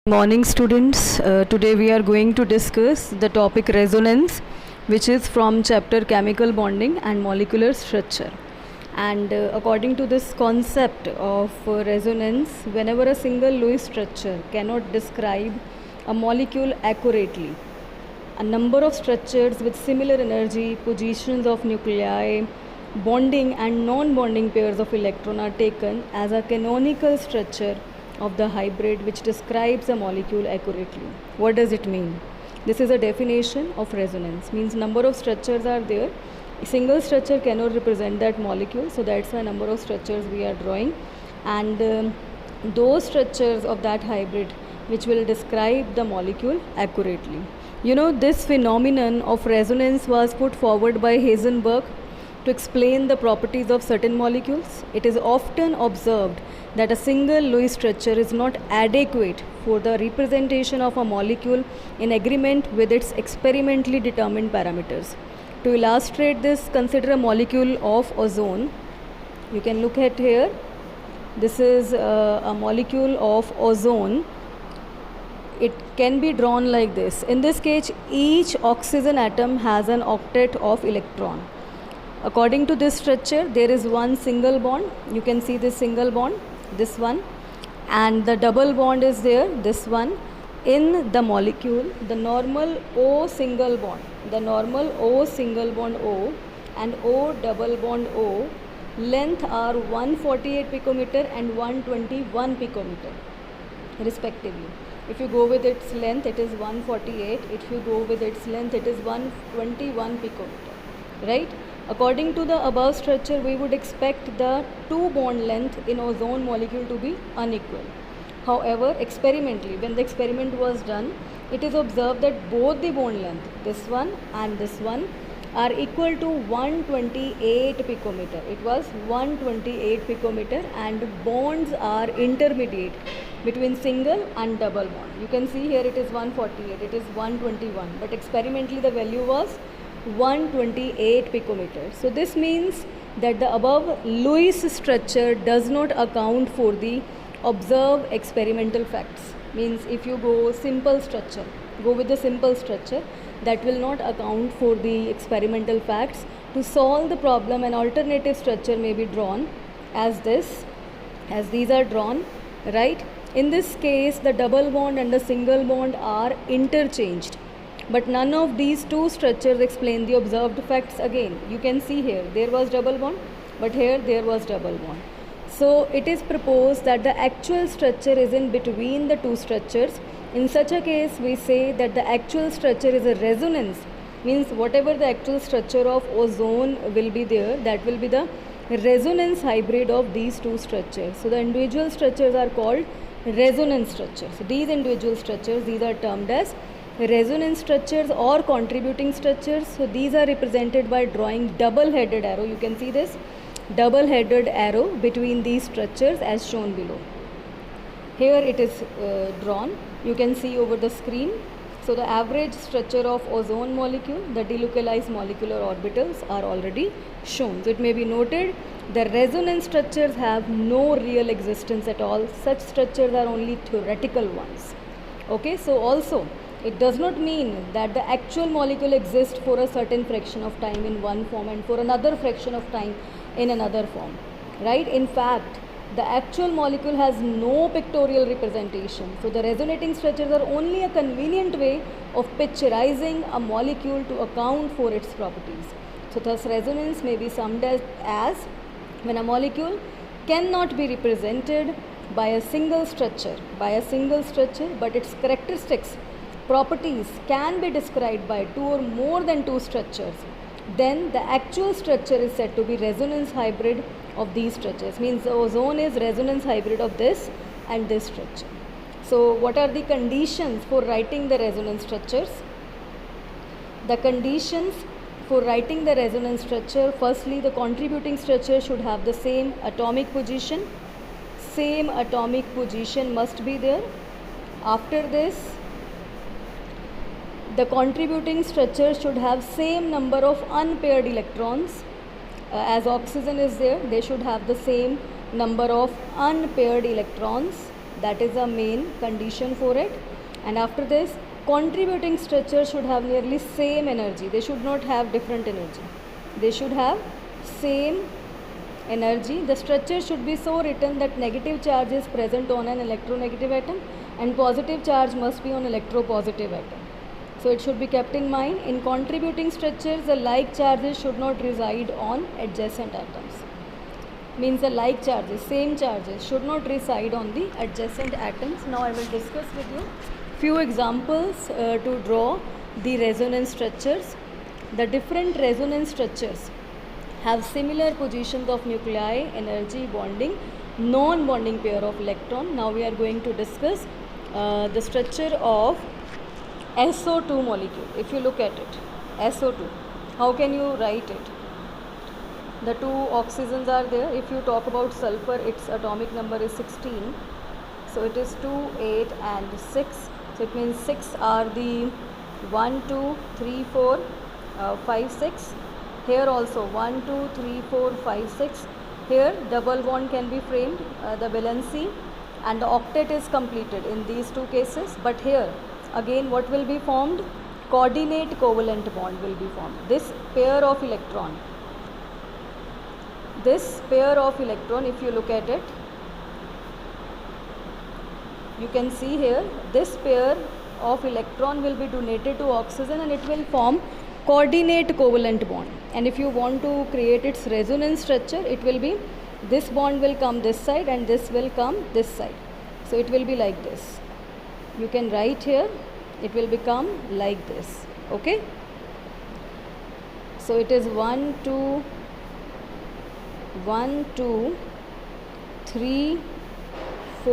Morning students, today we are going to discuss the topic resonance, which is from chapter chemical bonding and molecular structure. And according to this concept of resonance, whenever a single Lewis structure cannot describe a molecule accurately, a number of structures with similar energy, positions of nuclei, bonding and non-bonding pairs of electron are taken as a canonical structure of the hybrid which describes a molecule accurately. What does it mean? This is a definition of resonance. Means number of structures are there. A single structure cannot represent that molecule, so that's the number of structures we are drawing, and those structures of that hybrid which will describe the molecule accurately. You know, this phenomenon of resonance was put forward by Heisenberg to explain the properties of certain molecules. It is often observed that a single Lewis structure is not adequate for the representation of a molecule in agreement with its experimentally determined parameters. To illustrate this, consider a molecule of ozone. You can look at here. This is a molecule of ozone. It can be drawn like this. In this case, each oxygen atom has an octet of electron. According to this structure, there is one single bond. You can see this single bond, this one, and the double bond is there, this one. In the molecule, the normal O single bond, O and O double bond O length are 148 picometer and 121 picometer respectively. If you go with its length, it is 148. If you go with its length, it is 121 picometer, right? According to the above structure, we would expect the two bond length in ozone molecule to be unequal. However, experimentally, when the experiment was done, it is observed that both the bond length, this one and this one, are equal to 128 picometer. It was 128 picometer, and bonds are intermediate between single and double bond. You can see here it is 148, it is 121, but experimentally the value was 128 picometers. So this means that the above Lewis structure does not account for the observed experimental facts. Means if you go simple structure, go with the simple structure, that will not account for the experimental facts. To solve the problem, an alternative structure may be drawn as this, as these are drawn, right? In this case, the double bond and the single bond are interchanged. But none of these two structures explain the observed facts again. You can see here, there was double bond, but here there was double bond. So it is proposed that the actual structure is in between the two structures. In such a case, we say that the actual structure is a resonance. Means whatever the actual structure of ozone will be there, that will be the resonance hybrid of these two structures. So the individual structures are called resonance structures. So these individual structures, these are termed as resonance structures or contributing structures. So these are represented by drawing double-headed arrow. You can see this double-headed arrow between these structures as shown below. Here it is drawn. You can see over the screen. So the average structure of ozone molecule, the delocalized molecular orbitals are already shown. So it may be noted the resonance structures have no real existence at all. Such structures are only theoretical ones. Okay, so also it does not mean that the actual molecule exists for a certain fraction of time in one form and for another fraction of time in another form, right? In fact, the actual molecule has no pictorial representation. So the resonating structures are only a convenient way of picturizing a molecule to account for its properties. So thus resonance may be summed as when a molecule cannot be represented by a single structure, but its characteristics, properties can be described by two or more than two structures, then the actual structure is said to be resonance hybrid of these structures. Means the ozone is resonance hybrid of this and this structure. So what are the conditions for writing the resonance structures? The conditions for writing the resonance structure, firstly the contributing structure should have the same atomic position. Same atomic position must be there. After this, the contributing structure should have same number of unpaired electrons. As oxygen is there, they should have the same number of unpaired electrons. That is a main condition for it. And after this, contributing structure should have nearly same energy. They should not have different energy. They should have same energy. The structure should be so written that negative charge is present on an electronegative atom and positive charge must be on electropositive atom. So it should be kept in mind. In contributing structures, the like charges should not reside on adjacent atoms. Means the like charges, same charges should not reside on the adjacent atoms. Now I will discuss with you few examples to draw the resonance structures. The different resonance structures have similar positions of nuclei, energy, bonding, non-bonding pair of electron. Now we are going to discuss the structure of SO2 molecule. If you look at it, SO2, how can you write it? The two oxygens are there. If you talk about sulfur, its atomic number is 16. So it is 2, 8 and 6. So it means 6 are the 1, 2, 3, 4, 5, 6. Here also 1, 2, 3, 4, 5, 6. Here double bond can be framed, the valency and the octet is completed in these two cases. But here again what will be formed? Coordinate covalent bond will be formed. This pair of electron, if you look at it, you can see here this pair of electron will be donated to oxygen and it will form coordinate covalent bond. And if you want to create its resonance structure, it will be this bond will come this side and this will come this side. So it will be like this. You can write here, it will become like this. Okay. So it is 1, 2, 1, 2, 3,